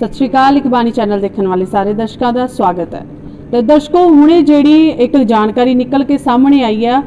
सत श्री अकाल। इकबानी चैनल देखने वाले सारे दर्शकों का स्वागत है। तो दर्शकों हुणे जिहड़ी एक जानकारी निकल के सामने आई है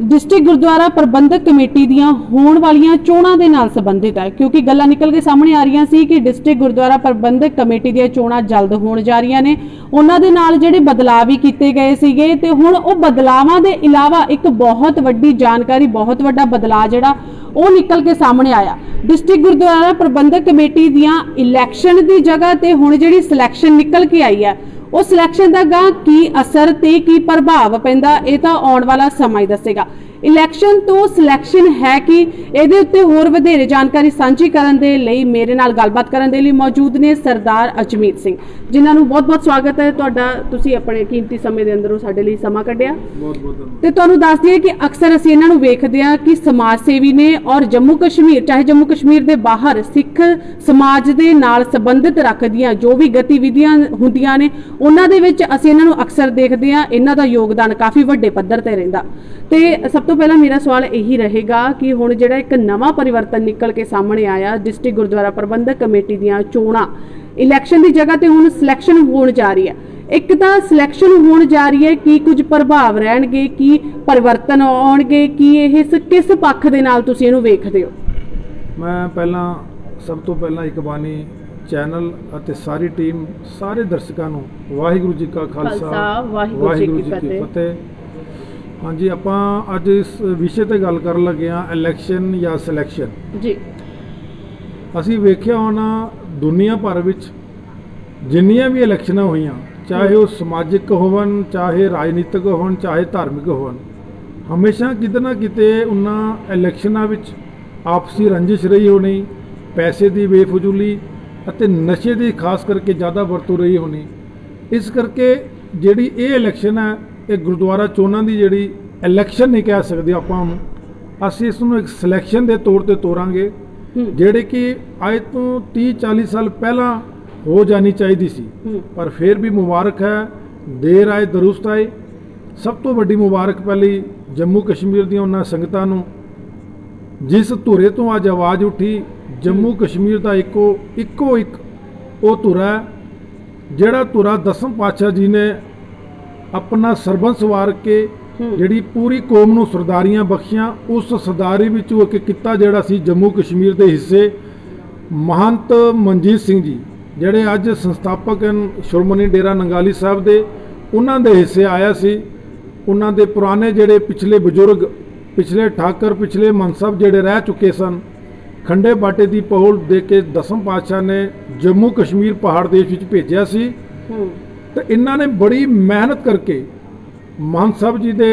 डिस्ट्रिक्ट गुरुद्वारा प्रबंधक कमेटी दीआं होण वालीआं चोणां दे नाल संबंधित है, क्योंकि गल्लां निकल के सामने आ रही सी कि डिस्ट्रिक्ट गुरुद्वारा प्रबंधक कमेटी दीआं चोणां जल्द होण जा रहीआं ने। उन्हां दे नाल जिहड़े बदलाव भी कीते गए सीगे ते हुण ओह बदलावां दे इलावा एक बहुत वड्डी जानकारी, बहुत वड्डा बदलाव जिहड़ा ਉਹ निकल के सामने आया। डिस्ट्रिक्ट गुरुद्वारा प्रबंधक कमेटी दियां इलैक्शन की जगह ते हुण जिहड़ी सिलैक्शन निकल के आई है उस सिलैक्शन का गां की असर ते की प्रभाव पैंदा ये तां आउण वाला समा ही दसेगा। इलैक्शन तो सिलैक्शन है कि इहदे उत्ते होर वधेरे जानकारी सांझी करन दे लई मेरे नाल गलबात करन दे लई मौजूद ने सरदार अजमीत सिंह, जिन्हां नूं बहुत बहुत स्वागत है तुहाडा। तुसीं अपने कीमती समय दे अंदरों साडे लई समा कढिआ। ते तुहानूं दस दईए कि अक्सर असीं इन्हां नूं वेखदे आ कि समाज सेवी ने और जम्मू कश्मीर चाहे जम्मू कश्मीर दे बाहर सिख समाज दे नाल संबंधित रखदियां जो भी गतिविधियां हुंदियां ने उन्हां दे विच असीं इन्हां नूं अक्सर देखदे आ। इन्हां दा योगदान काफ़ी वड्डे पੱਧਰ ते रहिंदा। ते सब तो पहला मेरा सवाल यही रहेगा कि हुण जिहड़ा एक नवां परिवर्तन निकल के सामने आया डिस्ट्रिक्ट गुरुद्वारा प्रबंधक कमेटी दीआं चोणां इलैक्शन की जगह ते हुण सिलैक्शन होण जा रही है। एक तां सिलैक्शन होण जा रही है कि कुछ प्रभाव रहणगे कि परिवर्तन आउणगे कि इह किस पक्ष दे नाल तुसीं इहनूं वेखदे हो? मैं पहला सब तो पहला इकबानी चैनल ਅਤੇ सारी टीम सारे दर्शकों ਨੂੰ वाहिगुरू जी का खालसा वाहिगुरू जी की फतेह। हाँ जी, ਆਪਾਂ ਅੱਜ ਇਸ ਵਿਸ਼ੇ ਤੇ ਗੱਲ ਕਰਨ ਲੱਗੇ ਆ ਇਲੈਕਸ਼ਨ ਜਾਂ ਸਿਲੈਕਸ਼ਨ ਜੀ। ਅਸੀਂ ਵੇਖਿਆ ਹੋਣਾ ਦੁਨੀਆ ਭਰ ਵਿੱਚ ਜਿੰਨੀਆਂ ਵੀ ਇਲੈਕਸ਼ਨਾਂ ਹੋਈਆਂ ਚਾਹੇ ਉਹ ਸਮਾਜਿਕ ਹੋਵਨ, ਚਾਹੇ ਰਾਜਨੀਤਿਕ ਹੋਣ, ਚਾਹੇ ਧਾਰਮਿਕ ਹੋਣ, ਹਮੇਸ਼ਾ ਕਿਤੇ ਨਾ ਕਿਤੇ ਉਹਨਾਂ ਇਲੈਕਸ਼ਨਾਂ ਵਿੱਚ ਆਪਸੀ ਰੰਜਿਸ਼ ਰਹੀ ਹੋਣੀ, ਪੈਸੇ ਦੀ ਬੇਫਜ਼ੂਲੀ ਅਤੇ ਨਸ਼ੇ ਦੀ ਖਾਸ ਕਰਕੇ ਜ਼ਿਆਦਾ ਵਰਤੋਂ ਰਹੀ ਹੋਣੀ। ਇਸ ਕਰਕੇ ਜਿਹੜੀ ਇਹ ਇਲੈਕਸ਼ਨ ਹੈ ਇਹ ਗੁਰਦੁਆਰਾ ਚੋਣਾਂ ਦੀ ਜਿਹੜੀ ਇਲੈਕਸ਼ਨ ਨਹੀਂ ਕਹਿ ਸਕਦੇ ਆਪਾਂ ਨੂੰ, ਅਸੀਂ ਇਸ ਨੂੰ ਇੱਕ ਸਿਲੈਕਸ਼ਨ ਦੇ ਤੌਰ ਤੇ ਤੋਰਾਂਗੇ ਜਿਹੜੇ ਕਿ ਅੱਜ ਤੋਂ 30-40 ਸਾਲ ਪਹਿਲਾਂ ਹੋ ਜਾਣੀ ਚਾਹੀਦੀ ਸੀ। ਪਰ ਫਿਰ ਵੀ ਮੁਬਾਰਕ ਹੈ, ਦੇਰ ਆਏ ਦਰੁਸਤ ਆਏ। ਸਭ ਤੋਂ ਵੱਡੀ ਮੁਬਾਰਕ ਪਹਿਲੀ ਜੰਮੂ ਕਸ਼ਮੀਰ ਦੀਆਂ ਉਹਨਾਂ ਸੰਗਤਾਂ ਨੂੰ ਜਿਸ ਧੁਰੇ ਤੋਂ ਅੱਜ ਆਵਾਜ਼ ਉੱਠੀ। ਜੰਮੂ ਕਸ਼ਮੀਰ ਦਾ ਇੱਕੋ ਇੱਕ ਉਹ ਧੁਰਾ ਜਿਹੜਾ ਧੁਰਾ ਦਸਮ ਪਾਤਸ਼ਾਹ ਜੀ ਨੇ अपना सरबंस वार के जिहड़ी पूरी कौम नूं सरदारियां बख्शियां, उस सरदारी विचों एक किता जिहड़ा सी जम्मू कश्मीर के हिस्से महंत मनजीत सिंह जी जिहड़े अज संस्थापक श्रोमणी डेरा नंगाली साहब दे उन्हां दे हिस्से आया सी। उन्हां दे पुराने जिहड़े पिछले बजुर्ग, पिछले ठाकर, पिछले मनसब जिहड़े रह चुके सन, खंडे बाटे की पहुल दे के दसम पातशाह ने जम्मू कश्मीर पहाड़ देश विच भेजिया सी। तो इन्हों ने बड़ी मेहनत करके मान साहब जी दे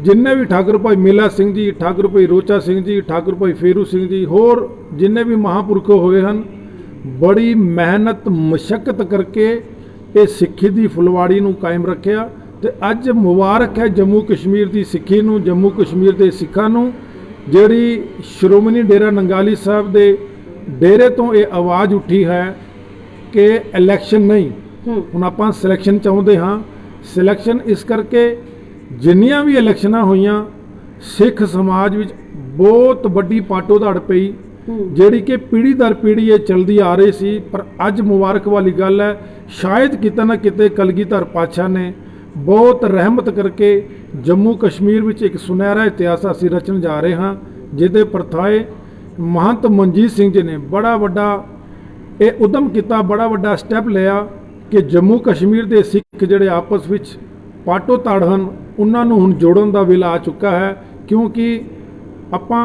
जिन्ने भी ठाकुर भाई मेला सिंह जी, ठाकुर भाई रोचा सिंह जी, ठाकुर भाई फेरू सिंह जी, होर जिन्ने भी महापुरख हुए हैं, बड़ी मेहनत मशक्कत करके ये सिक्खी की फुलवाड़ी नूं कायम रखिया। तो अज मुबारक है जम्मू कश्मीर की सिक्खी नूं, जम्मू कश्मीर के सिखां नूं जिहड़ी श्रोमणी डेरा नंगाली साहब के डेरे तो ये आवाज़ उठी है कि इलैक्शन नहीं, ਹੁਣ ਆਪਾਂ ਸਿਲੈਕਸ਼ਨ ਚਾਹੁੰਦੇ ਹਾਂ। ਸਿਲੈਕਸ਼ਨ ਇਸ ਕਰਕੇ ਜਿੰਨੀਆਂ ਵੀ ਇਲੈਕਸ਼ਨਾਂ ਹੋਈਆਂ ਸਿੱਖ ਸਮਾਜ ਵਿੱਚ ਬਹੁਤ ਵੱਡੀ ਪਾਟੋ ਧੜ ਪਈ ਜਿਹੜੀ ਕਿ ਪੀੜ੍ਹੀ ਦਰ ਪੀੜ੍ਹੀ ਇਹ ਚਲਦੀ ਆ ਰਹੀ ਸੀ। ਪਰ ਅੱਜ ਮੁਬਾਰਕ ਵਾਲੀ ਗੱਲ ਹੈ, ਸ਼ਾਇਦ ਕਿਤੇ ਨਾ ਕਿਤੇ ਕਲਗੀਧਰ ਪਾਤਸ਼ਾਹ ਨੇ ਬਹੁਤ ਰਹਿਮਤ ਕਰਕੇ ਜੰਮੂ ਕਸ਼ਮੀਰ ਵਿੱਚ ਇੱਕ ਸੁਨਹਿਰਾ ਇਤਿਹਾਸ ਅਸੀਂ ਰਚਣ ਜਾ ਰਹੇ ਹਾਂ, ਜਿਹਦੇ ਪ੍ਰਥਾਏ महंत मनजीत सिंह जी ने बड़ा वड्डा ये उद्यम किया, बड़ा वड्डा स्टैप लिया कि जम्मू कश्मीर के सिख जिहड़े आपस विच पाटो तड़ हन उन्होंने हुण जोड़न दा वेला आ चुका है। क्योंकि आपां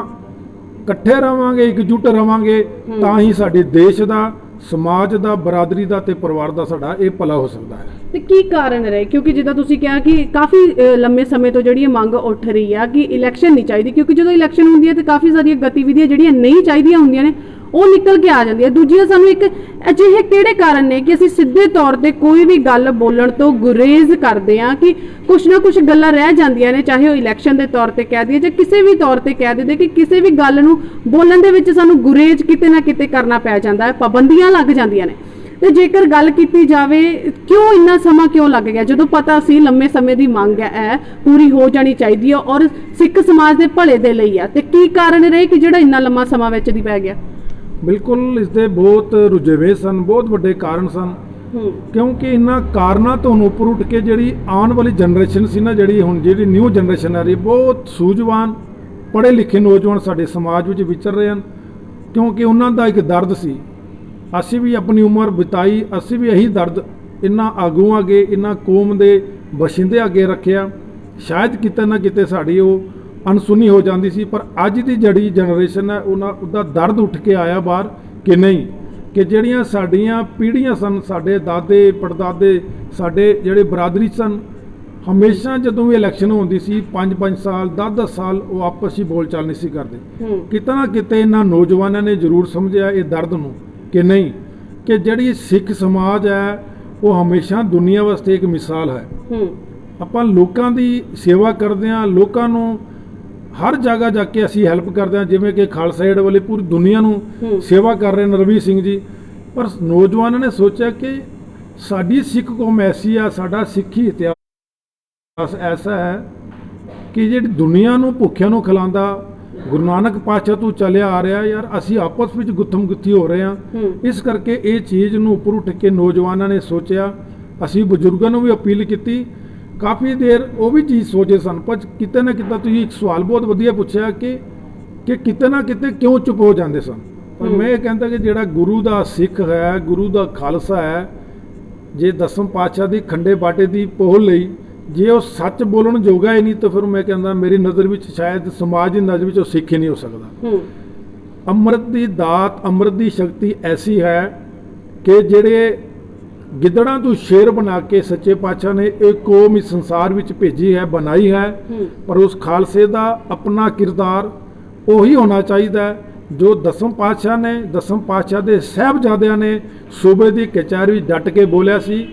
इकट्ठे रहांगे, एकजुट रहांगे तां ही साडे देश दा, समाज दा, बरादरी दा ते परिवार दा साडा ये भला हो सकता है। ਤੇ ਕੀ ਕਾਰਨ ਰਹੇ? ਕਿਉਂਕਿ ਜਿੱਦਾਂ ਤੁਸੀਂ ਕਿਹਾ ਕਿ ਕਾਫੀ ਲੰਮੇ ਸਮੇਂ ਤੋਂ ਜਿਹੜੀ ਮੰਗ ਉੱਠ ਰਹੀ ਆ ਕਿ ਇਲੈਕਸ਼ਨ ਨਹੀਂ ਚਾਹੀਦੀ, ਕਿਉਂਕਿ ਜਦੋਂ ਇਲੈਕਸ਼ਨ ਹੁੰਦੀ ਹੈ ਤੇ ਕਾਫੀ ਸਾਰੀਆਂ ਗਤੀਵਿਧੀਆਂ ਜਿਹੜੀਆਂ ਨਹੀਂ ਚਾਹੀਦੀਆਂ ਹੁੰਦੀਆਂ ਨੇ ਉਹ ਨਿਕਲ ਕੇ ਆ ਜਾਂਦੀਆਂ। ਦੂਜੀਆਂ ਸਾਨੂੰ ਇੱਕ ਅਜਿਹੇ ਕਿਹੜੇ ਕਾਰਨ ਨੇ ਕਿ ਅਸੀਂ ਸਿੱਧੇ ਤੌਰ ਤੇ ਕੋਈ ਵੀ ਗੱਲ ਬੋਲਣ ਤੋਂ ਗੁਰੇਜ਼ ਕਰਦੇ ਆ ਕਿ ਕੁਛ ਨਾ ਕੁਛ ਗੱਲਾਂ ਰਹਿ ਜਾਂਦੀਆਂ ਨੇ, ਚਾਹੇ ਉਹ ਇਲੈਕਸ਼ਨ ਦੇ ਤੌਰ ਤੇ ਕਹਿ ਦਈਏ ਜਾਂ ਕਿਸੇ ਵੀ ਤੌਰ ਤੇ ਕਹਿ ਦਈਏ ਕਿ ਕਿਸੇ ਵੀ ਗੱਲ ਨੂੰ ਬੋਲਣ ਦੇ ਵਿੱਚ ਸਾਨੂੰ ਗੁਰੇਜ਼ ਕਿਤੇ ਨਾ ਕਿਤੇ ਕਰਨਾ ਪੈ ਜਾਂਦਾ ਹੈ, ਪਾਬੰਦੀਆਂ ਲੱਗ ਜਾਂਦੀਆਂ ਨੇ। ਤੇ ਜੇਕਰ ਗੱਲ ਕੀਤੀ ਜਾਵੇ ਕਿਉਂ ਇੰਨਾ ਸਮਾਂ ਕਿਉਂ ਲੱਗ ਗਿਆ, ਜਦੋਂ ਪਤਾ ਸੀ ਲੰਮੇ ਸਮੇਂ ਦੀ ਮੰਗ ਹੈ ਪੂਰੀ ਹੋ ਜਾਣੀ ਚਾਹੀਦੀ ਹੈ ਔਰ ਸਿੱਖ ਸਮਾਜ ਦੇ ਭਲੇ ਦੇ ਲਈ ਆ, ਤੇ ਕੀ ਕਾਰਨ ਰਹੇ ਕਿ ਜਿਹੜਾ ਇੰਨਾ ਲੰਮਾ ਸਮਾਂ ਵਿੱਚ ਦੀ ਪੈ ਗਿਆ? ਬਿਲਕੁਲ ਇਸ ਦੇ ਬਹੁਤ ਰੁਝੇਵੇਂ ਸਨ, ਬਹੁਤ ਵੱਡੇ ਕਾਰਨ ਸਨ। ਕਿਉਂਕਿ ਇਹਨਾਂ ਕਾਰਨਾਂ ਤੋਂ ਉੱਪਰ ਉੱਠ ਕੇ ਜਿਹੜੀ ਆਉਣ ਵਾਲੀ ਜਨਰੇਸ਼ਨ ਸੀ ਨਾ, ਜਿਹੜੀ ਨਿਊ ਜਨਰੇਸ਼ਨ ਆ ਰਹੀ, ਬਹੁਤ ਸੂਝਵਾਨ ਪੜ੍ਹੇ ਲਿਖੇ ਨੌਜਵਾਨ ਸਾਡੇ ਸਮਾਜ ਵਿੱਚ ਵਿਚਰ ਰਹੇ ਹਨ। ਕਿਉਂਕਿ ਉਹਨਾਂ ਦਾ ਇੱਕ ਦਰਦ ਸੀ, ਅਸੀਂ ਵੀ ਆਪਣੀ ਉਮਰ ਬਿਤਾਈ, ਅਸੀਂ ਵੀ ਇਹੀ ਦਰਦ ਇਹਨਾਂ ਆਗੂਆਂ ਅੱਗੇ, ਇਹਨਾਂ ਕੌਮ ਦੇ ਬਸ਼ਿੰਦੇ ਅੱਗੇ ਰੱਖਿਆ। ਸ਼ਾਇਦ ਕਿਤੇ ਨਾ ਕਿਤੇ ਸਾਡੀ ਉਹ ਅਣਸੁਣੀ ਹੋ ਜਾਂਦੀ ਸੀ, ਪਰ ਅੱਜ ਦੀ ਜਿਹੜੀ ਜਨਰੇਸ਼ਨ ਹੈ ਉਹਦਾ ਦਰਦ ਉੱਠ ਕੇ ਆਇਆ ਬਾਹਰ ਕਿ ਨਹੀਂ, ਕਿ ਜਿਹੜੀਆਂ ਸਾਡੀਆਂ ਪੀੜ੍ਹੀਆਂ ਸਨ, ਸਾਡੇ ਦਾਦੇ ਪੜਦਾਦੇ, ਸਾਡੇ ਜਿਹੜੇ ਬਰਾਦਰੀ ਸਨ, ਹਮੇਸ਼ਾ ਜਦੋਂ ਵੀ ਇਲੈਕਸ਼ਨ ਹੁੰਦੀ ਸੀ 5-5 ਸਾਲ 10-10 ਸਾਲ ਉਹ ਆਪਸ ਵਿੱਚ ਬੋਲਚਾਲ ਨਹੀਂ ਸੀ ਕਰਦੇ। ਕਿਤੇ ਨਾ ਕਿਤੇ ਇਹਨਾਂ ਨੌਜਵਾਨਾਂ ਨੇ ਜ਼ਰੂਰ ਸਮਝਿਆ ਇਹ ਦਰਦ ਨੂੰ ਕਿ ਨਹੀਂ, ਕਿ ਜਿਹੜੀ ਸਿੱਖ ਸਮਾਜ ਹੈ ਉਹ ਹਮੇਸ਼ਾ ਦੁਨੀਆ ਵਾਸਤੇ ਇੱਕ ਮਿਸਾਲ ਹੈ। ਆਪਾਂ ਲੋਕਾਂ ਦੀ ਸੇਵਾ ਕਰਦੇ ਹਾਂ, ਲੋਕਾਂ ਨੂੰ ਹਰ ਜਗ੍ਹਾ ਜਾ ਕੇ ਅਸੀਂ ਹੈਲਪ ਕਰਦੇ ਹਾਂ, ਜਿਵੇਂ ਕਿ ਖਾਲਸਾ ਏਡ ਵਾਲੇ ਪੂਰੀ ਦੁਨੀਆ ਨੂੰ ਸੇਵਾ ਕਰ ਰਹੇ ਨੇ ਰਵੀ ਸਿੰਘ ਜੀ। ਪਰ ਨੌਜਵਾਨਾਂ ਨੇ ਸੋਚਿਆ ਕਿ ਸਾਡੀ ਸਿੱਖ ਕੌਮ ਐਸੀ ਆ, ਸਾਡਾ ਸਿੱਖੀ ਇਤਿਹਾਸ ਐਸਾ ਹੈ ਕਿ ਜਿਹੜੀ ਦੁਨੀਆ ਨੂੰ ਭੁੱਖਿਆਂ ਨੂੰ ਖਿਲਾਉਂਦਾ ਗੁਰੂ ਨਾਨਕ ਪਾਤਸ਼ਾਹ ਤੋਂ ਚੱਲਿਆ ਆ ਰਿਹਾ। ਯਾਰ ਅਸੀਂ ਆਪਸ ਵਿੱਚ ਗੁੱਥਮ ਗੁੱਥੀ ਹੋ ਰਹੇ ਹਾਂ। ਇਸ ਕਰਕੇ ਇਹ ਚੀਜ਼ ਨੂੰ ਉੱਪਰ ਉੱਠ ਕੇ ਨੌਜਵਾਨਾਂ ਨੇ ਸੋਚਿਆ। ਅਸੀਂ ਬਜ਼ੁਰਗਾਂ ਨੂੰ ਵੀ ਅਪੀਲ ਕੀਤੀ, ਕਾਫੀ ਦੇਰ ਉਹ ਵੀ ਚੀਜ਼ ਸੋਚੇ ਸਨ, ਪਰ ਕਿਤੇ ਨਾ ਕਿਤੇ ਤੁਸੀਂ ਇੱਕ ਸਵਾਲ ਬਹੁਤ ਵਧੀਆ ਪੁੱਛਿਆ ਕਿ ਕਿਤੇ ਨਾ ਕਿਤੇ ਕਿਉਂ ਚੁੱਪ ਹੋ ਜਾਂਦੇ ਸਨ। ਪਰ ਮੈਂ ਇਹ ਕਹਿੰਦਾ ਕਿ ਜਿਹੜਾ ਗੁਰੂ ਦਾ ਸਿੱਖ ਹੈ, ਗੁਰੂ ਦਾ ਖਾਲਸਾ ਹੈ, ਜੇ ਦਸਮ ਪਾਤਸ਼ਾਹ ਦੀ ਖੰਡੇ ਬਾਟੇ ਦੀ ਪੋਹ ਲਈ ਜੇ ਉਹ ਸੱਚ ਬੋਲਣ ਜੋਗਾ ਹੀ ਨਹੀਂ, ਤਾਂ ਫਿਰ ਮੈਂ ਕਹਿੰਦਾ ਮੇਰੀ ਨਜ਼ਰ ਵਿੱਚ ਸ਼ਾਇਦ ਸਮਾਜ ਦੀ ਨਜ਼ਰ ਵਿੱਚ ਉਹ ਸਿੱਖ ਹੀ ਨਹੀਂ ਹੋ ਸਕਦਾ। ਅੰਮ੍ਰਿਤ ਦੀ ਦਾਤ, ਅੰਮ੍ਰਿਤ ਦੀ ਸ਼ਕਤੀ ਐਸੀ ਹੈ ਕਿ ਜਿਹੜੇ ਗਿੱਦੜਾਂ ਤੋਂ ਸ਼ੇਰ ਬਣਾ ਕੇ ਸੱਚੇ ਪਾਤਸ਼ਾਹ ਨੇ ਇਹ ਕੌਮ ਇਸ ਸੰਸਾਰ ਵਿੱਚ ਭੇਜੀ ਹੈ, ਬਣਾਈ ਹੈ। ਪਰ ਉਸ ਖਾਲਸੇ ਦਾ ਆਪਣਾ ਕਿਰਦਾਰ ਉਹੀ ਹੋਣਾ ਚਾਹੀਦਾ ਜੋ ਦਸਮ ਪਾਤਸ਼ਾਹ ਨੇ, ਦਸਮ ਪਾਤਸ਼ਾਹ ਦੇ ਸਾਹਿਬਜ਼ਾਦਿਆਂ ਨੇ ਸੂਬੇ ਦੀ ਕਚਹਿਰੀ ਵਿੱਚ ਡਟ ਕੇ ਬੋਲਿਆ ਸੀ,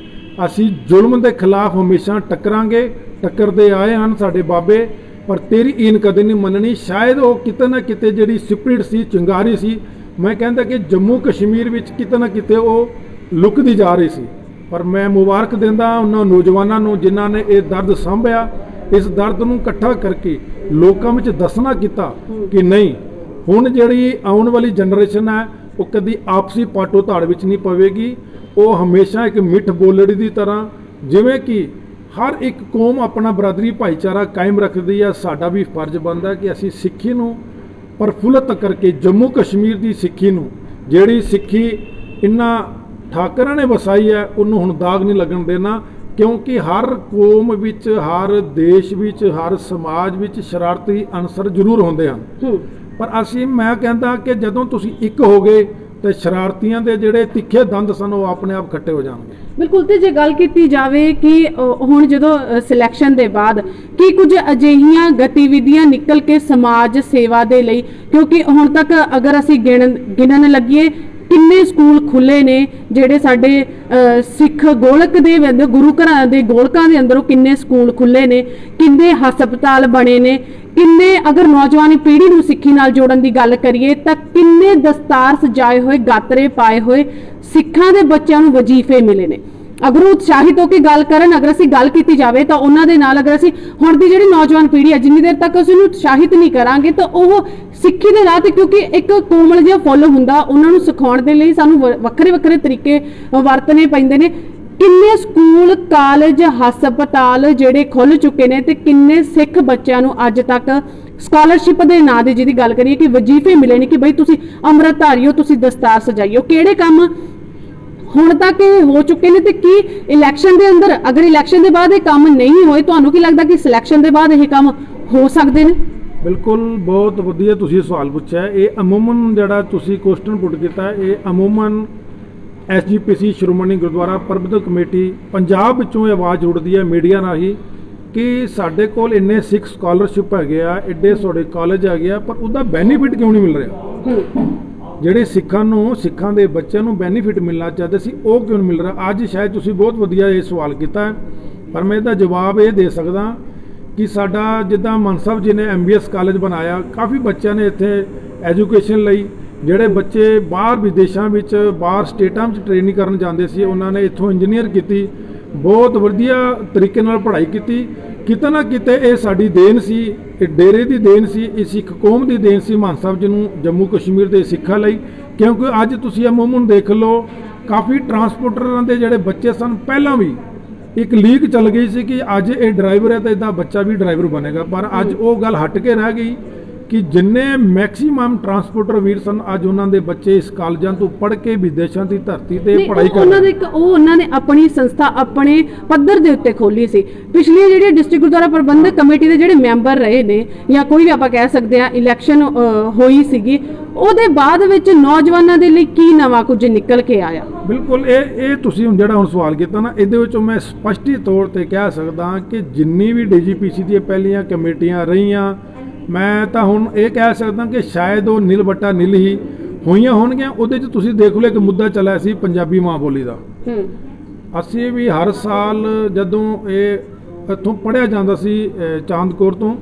ਅਸੀਂ ਜ਼ੁਲਮ ਦੇ ਖਿਲਾਫ ਹਮੇਸ਼ਾ ਟੱਕਰਾਂਗੇ, ਟੱਕਰਦੇ ਆਏ ਹਨ ਸਾਡੇ ਬਾਬੇ, ਪਰ ਤੇਰੀ ਈਨ ਕਦੇ ਨਹੀਂ ਮੰਨਣੀ। ਸ਼ਾਇਦ ਉਹ ਕਿਤੇ ਨਾ ਕਿਤੇ ਜਿਹੜੀ ਸਪਿਰਿਟ ਸੀ, ਚਿੰਗਾਰੀ ਸੀ, ਮੈਂ ਕਹਿੰਦਾ ਕਿ ਜੰਮੂ ਕਸ਼ਮੀਰ ਵਿੱਚ ਕਿਤੇ ਨਾ ਕਿਤੇ ਉਹ ਲੁਕਦੀ ਜਾ ਰਹੀ ਸੀ। ਪਰ ਮੈਂ ਮੁਬਾਰਕ ਦਿੰਦਾ ਉਹਨਾਂ ਨੌਜਵਾਨਾਂ ਨੂੰ ਜਿਨ੍ਹਾਂ ਨੇ ਇਹ ਦਰਦ ਸਾਂਭਿਆ, ਇਸ ਦਰਦ ਨੂੰ ਇਕੱਠਾ ਕਰਕੇ ਲੋਕਾਂ ਵਿੱਚ ਦੱਸਣਾ ਕੀਤਾ ਕਿ ਨਹੀਂ, ਹੁਣ ਜਿਹੜੀ ਆਉਣ ਵਾਲੀ ਜਨਰੇਸ਼ਨ ਹੈ ਉਹ ਕਦੀ ਆਪਸੀ ਪਾਟੋ ਧਾੜ ਵਿੱਚ ਨਹੀਂ ਪਵੇਗੀ। ਉਹ ਹਮੇਸ਼ਾ ਇੱਕ ਮਿੱਠ ਬੋਲੜੀ ਦੀ ਤਰ੍ਹਾਂ, ਜਿਵੇਂ ਕਿ ਹਰ ਇੱਕ ਕੌਮ ਆਪਣਾ ਬਰਾਦਰੀ ਭਾਈਚਾਰਾ ਕਾਇਮ ਰੱਖਦੀ ਹੈ, ਸਾਡਾ ਵੀ ਫਰਜ਼ ਬਣਦਾ ਕਿ ਅਸੀਂ ਸਿੱਖੀ ਨੂੰ ਪ੍ਰਫੁੱਲਤ ਕਰਕੇ, ਜੰਮੂ ਕਸ਼ਮੀਰ ਦੀ ਸਿੱਖੀ ਨੂੰ, ਜਿਹੜੀ ਸਿੱਖੀ ਇਹਨਾਂ ਠਾਕਰਾਂ ਨੇ ਵਸਾਈ ਹੈ, ਉਹਨੂੰ ਹੁਣ ਦਾਗ ਨਹੀਂ ਲੱਗਣ ਦੇਣਾ। ਕਿਉਂਕਿ ਹਰ ਕੌਮ ਵਿੱਚ, ਹਰ ਦੇਸ਼ ਵਿੱਚ, ਹਰ ਸਮਾਜ ਵਿੱਚ ਸ਼ਰਾਰਤੀ ਅਨਸਰ ਜ਼ਰੂਰ ਹੁੰਦੇ ਹਨ। ਪਰ ਮੈਂ ਕਹਿੰਦਾ ਕਿ ਜਦੋਂ ਤੁਸੀਂ ਇੱਕ ਹੋ ਗਏ ਤੇ ਸ਼ਰਾਰਤੀਆਂ ਦੇ ਜਿਹੜੇ ਤਿੱਖੇ ਦੰਦ ਸਨ ਉਹ ਆਪਣੇ ਆਪ ਖੱਟੇ ਹੋ ਜਾਣਗੇ। ਬਿਲਕੁਲ। ਤੇ ਜੇ ਗੱਲ ਕੀਤੀ ਜਾਵੇ ਕਿ ਹੁਣ ਜਦੋਂ ਸਿਲੈਕਸ਼ਨ ਦੇ ਬਾਅਦ ਕੀ ਕੁਝ ਅਜਿਹੀਆਂ ਗਤੀਵਿਧੀਆਂ ਨਿਕਲ ਕੇ ਸਮਾਜ ਸੇਵਾ ਦੇ ਲਈ, ਕਿਉਂਕਿ ਹੁਣ ਤੱਕ ਅਗਰ ਅਸੀਂ ਗਿਣਨ ਲੱਗੀਏ ਕਿੰਨੇ ਸਕੂਲ ਖੁੱਲੇ ਨੇ, ਜਿਹੜੇ ਸਾਡੇ ਸਿੱਖ ਗੋਲਕ ਦੇ ਅੰਦਰ, ਗੁਰੂ ਘਰਾਂ ਦੇ ਗੋਲਕਾਂ ਦੇ ਅੰਦਰ ਕਿੰਨੇ ਸਕੂਲ ਖੁੱਲੇ ਨੇ, ਕਿੰਨੇ ਹਸਪਤਾਲ ਬਣੇ ਨੇ, ਕਿੰਨੇ, ਅਗਰ ਨੌਜਵਾਨੀ ਪੀੜ੍ਹੀ ਨੂੰ ਸਿੱਖੀ ਨਾਲ ਜੋੜਨ ਦੀ ਗੱਲ ਕਰੀਏ ਤਾਂ ਕਿੰਨੇ ਦਸਤਾਰ ਸਜਾਏ ਹੋਏ, ਗਾਤਰੇ ਪਾਏ ਹੋਏ ਸਿੱਖਾਂ ਦੇ ਬੱਚਿਆਂ ਨੂੰ ਵਜ਼ੀਫੇ ਮਿਲੇ ਨੇ। ਅਗਰ ਉਹ ਉਤਸ਼ਾਹਿਤ ਹੋ ਕੇ ਗੱਲ ਕਰਨ, ਅਗਰ ਅਸੀਂ ਗੱਲ ਕੀਤੀ ਜਾਵੇ ਤਾਂ ਉਹਨਾਂ ਦੇ ਨਾਲ, ਅਗਰ ਅਸੀਂ ਹੁਣ ਦੀ ਜਿਹੜੀ ਨੌਜਵਾਨ ਪੀੜ੍ਹੀ ਹੈ ਜਿੰਨੀ ਦੇਰ ਤੱਕ ਅਸੀਂ ਉਹਨੂੰ ਉਤਸ਼ਾਹਿਤ ਨਹੀਂ ਕਰਾਂਗੇ ਤਾਂ ਉਹ ਸਿੱਖੀ ਦੇ ਰਾਹ ਤੇ, ਕਿਉਂਕਿ ਇੱਕ ਕੋਮਲ ਜਿਹਾ ਫੁੱਲ ਹੁੰਦਾ, ਉਹਨਾਂ ਨੂੰ ਸਿਖਾਉਣ ਦੇ ਲਈ ਸਾਨੂੰ ਵੱਖਰੇ ਵੱਖਰੇ ਤਰੀਕੇ ਵਰਤਣੇ ਪੈਂਦੇ ਨੇ। ਕਿੰਨੇ ਸਕੂਲ, ਕਾਲਜ, ਹਸਪਤਾਲ ਜਿਹੜੇ ਖੁੱਲ ਚੁੱਕੇ ਨੇ ਤੇ ਕਿੰਨੇ ਸਿੱਖ ਬੱਚਿਆਂ ਨੂੰ ਅੱਜ ਤੱਕ ਸਕਾਲਰਸ਼ਿਪ ਦੇ ਨਾਂ ਦੇ, ਜਿਹਦੀ ਗੱਲ ਕਰੀਏ ਕਿ ਵਜ਼ੀਫੇ ਮਿਲੇ ਨੇ ਕਿ ਬਈ ਤੁਸੀਂ ਅੰਮ੍ਰਿਤਧਾਰੀਓ, ਤੁਸੀਂ ਦਸਤਾਰ ਸਜਾਈਓ। ਕਿਹੜੇ ਕੰਮ ਹੁਣ ਤੱਕ ਹੋ ਚੁੱਕੇ ਨੇ ਤੇ ਕੀ ਇਲੈਕਸ਼ਨ ਦੇ ਅੰਦਰ, ਅਗਰ ਇਲੈਕਸ਼ਨ ਦੇ ਬਾਅਦ ਇਹ ਕੰਮ ਨਹੀਂ ਹੋਏ, ਤੁਹਾਨੂੰ ਕੀ ਲੱਗਦਾ ਕਿ ਸਿਲੈਕਸ਼ਨ ਦੇ ਬਾਅਦ ਇਹ ਕੰਮ ਹੋ ਸਕਦੇ ਨੇ? ਬਿਲਕੁਲ, ਬਹੁਤ ਵਧੀਆ ਤੁਸੀਂ ਸਵਾਲ ਪੁੱਛਿਆ। ਇਹ ਅਮੂਮਨ ਜਿਹੜਾ ਤੁਸੀਂ ਕੁਐਸਚਨ ਪੁੱਟ ਕੀਤਾ, ਇਹ ਅਮੂਮਨ SGPC ਸ਼੍ਰੋਮਣੀ ਗੁਰਦੁਆਰਾ ਪ੍ਰਬੰਧਕ ਕਮੇਟੀ ਪੰਜਾਬ ਵਿੱਚੋਂ ਆਵਾਜ਼ ਉੱਠਦੀ ਹੈ ਮੀਡੀਆ ਰਾਹੀਂ ਕਿ ਸਾਡੇ ਕੋਲ ਇੰਨੇ ਸਿੱਖ ਸਕਾਲਰਸ਼ਿਪ ਹੈਗੇ ਆ, ਐਡੇ ਸਾਡੇ ਕਾਲਜ ਹੈਗੇ ਆ, ਪਰ ਉਹਦਾ ਬੈਨੀਫਿਟ ਕਿਉਂ ਨਹੀਂ ਮਿਲ ਰਿਹਾ? ਜਿਹੜੇ ਸਿੱਖਾਂ ਨੂੰ, ਸਿੱਖਾਂ ਦੇ ਬੱਚਿਆਂ ਨੂੰ ਬੈਨੀਫਿਟ ਮਿਲਣਾ ਚਾਹੀਦਾ ਸੀ, ਉਹ ਕਿਉਂ ਨਹੀਂ ਮਿਲ ਰਿਹਾ? ਅੱਜ ਸ਼ਾਇਦ ਤੁਸੀਂ ਬਹੁਤ ਵਧੀਆ ਇਹ ਸਵਾਲ ਕੀਤਾ ਹੈ, ਪਰ ਮੈਂ ਇਹਦਾ ਜਵਾਬ ਇਹ ਦੇ ਸਕਦਾ ਕਿ ਸਾਡਾ ਜਿੱਦਾਂ ਮਾਨ ਸਾਹਿਬ ਜੀ ਨੇ MBS ਕਾਲਜ ਬਣਾਇਆ, ਕਾਫੀ ਬੱਚਿਆਂ ਨੇ ਇੱਥੇ ਐਜੂਕੇਸ਼ਨ ਲਈ, ਜਿਹੜੇ ਬੱਚੇ ਬਾਹਰ ਵਿਦੇਸ਼ਾਂ ਵਿੱਚ, ਬਾਹਰ ਸਟੇਟਾਂ ਵਿੱਚ ਟ੍ਰੇਨਿੰਗ ਕਰਨ ਜਾਂਦੇ ਸੀ, ਉਹਨਾਂ ਨੇ ਇੱਥੋਂ ਇੰਜੀਨੀਅਰ ਕੀਤੀ, ਬਹੁਤ ਵਧੀਆ ਤਰੀਕੇ ਨਾਲ ਪੜ੍ਹਾਈ ਕੀਤੀ। ਕਿਤੇ ਨਾ ਕਿਤੇ ਇਹ ਸਾਡੀ ਦੇਣ ਸੀ, ਇਹ ਡੇਰੇ ਦੀ ਦੇਣ ਸੀ, ਇਹ ਸਿੱਖ ਕੌਮ ਦੀ ਦੇਣ ਸੀ ਮਾਨ ਸਾਹਿਬ ਜੀ ਨੂੰ, ਜੰਮੂ ਕਸ਼ਮੀਰ ਦੇ ਸਿੱਖਾਂ ਲਈ ਕਿਉਂਕਿ ਅੱਜ ਤੁਸੀਂ ਅਮੂਮਨ ਦੇਖ ਲਓ ਕਾਫੀ ਟਰਾਂਸਪੋਰਟਰਾਂ ਦੇ ਜਿਹੜੇ ਬੱਚੇ ਸਨ ਪਹਿਲਾਂ ਵੀ ਇੱਕ ਲੀਕ ਚੱਲ ਗਈ ਸੀ ਕਿ ਅੱਜ ਇਹ ਡਰਾਈਵਰ ਹੈ ਤਾਂ ਇਹਦਾ ਬੱਚਾ ਵੀ ਡਰਾਈਵਰ ਬਣੇਗਾ, ਪਰ ਅੱਜ ਉਹ ਗੱਲ ਹਟ ਕੇ ਰਹਿ ਗਈ ਕਿ ਜਿੰਨੇ ਮੈਕਸਿਮਮ ਟਰਾਂਸਪੋਰਟਰ ਵੀਰ ਸਨ ਅੱਜ ਉਹਨਾਂ ਦੇ ਬੱਚੇ ਇਸ ਕਾਲਜਾਂ ਤੋਂ ਪੜ੍ਹ ਕੇ ਵਿਦੇਸ਼ਾਂ ਦੀ ਧਰਤੀ ਤੇ ਪੜ੍ਹਾਈ ਕਰ ਰਹੇ ਨੇ। ਉਹਨਾਂ ਨੇ ਆਪਣੀ ਸੰਸਥਾ ਆਪਣੇ ਪੱਧਰ ਦੇ ਉੱਤੇ ਖੋਲੀ ਸੀ। ਪਿਛਲੀ ਜਿਹੜੀ ਡਿਸਟ੍ਰਿਕਟ ਗੁਰਦੁਆਰਾ ਪ੍ਰਬੰਧਕ ਕਮੇਟੀ ਦੇ ਜਿਹੜੇ ਮੈਂਬਰ ਰਹੇ ਨੇ ਜਾਂ ਕੋਈ ਵੀ ਆਪਾਂ ਕਹਿ ਸਕਦੇ ਆ ਇਲੈਕਸ਼ਨ ਹੋਈ ਸੀਗੀ, ਉਹਦੇ ਬਾਅਦ ਵਿੱਚ ਨੌਜਵਾਨਾਂ ਦੇ ਲਈ ਕੀ ਨਵਾਂ ਕੁਝ ਨਿਕਲ ਕੇ ਆਇਆ? ਬਿਲਕੁਲ ਇਹ ਤੁਸੀਂ ਜਿਹੜਾ ਹੁਣ ਸਵਾਲ ਕੀਤਾ ਨਾ, ਇਹਦੇ ਵਿੱਚੋਂ ਮੈਂ ਸਪਸ਼ਟੀ ਤੌਰ ਤੇ ਕਹਿ ਸਕਦਾ ਕਿ ਜਿੰਨੀ ਵੀ DGPC ਦੀਆਂ ਪਹਿਲੀਆਂ ਕਮੇਟੀਆਂ ਰਹੀਆਂ, ਮੈਂ ਤਾਂ ਹੁਣ ਇਹ ਕਹਿ ਸਕਦਾ ਕਿ ਸ਼ਾਇਦ ਉਹ ਨਿਲ ਬੱਟਾ ਨਿਲ ਹੀ ਹੋਈਆਂ ਹੋਣਗੀਆਂ। ਉਹਦੇ 'ਚ ਤੁਸੀਂ ਦੇਖ ਲਓ ਇੱਕ ਮੁੱਦਾ ਚੱਲਿਆ ਸੀ ਪੰਜਾਬੀ ਮਾਂ ਬੋਲੀ ਦਾ। ਅਸੀਂ ਵੀ ਹਰ ਸਾਲ ਜਦੋਂ ਇਹ ਇੱਥੋਂ ਪੜ੍ਹਿਆ ਜਾਂਦਾ ਸੀ ਚਾਂਦਕੌਰ ਤੋਂ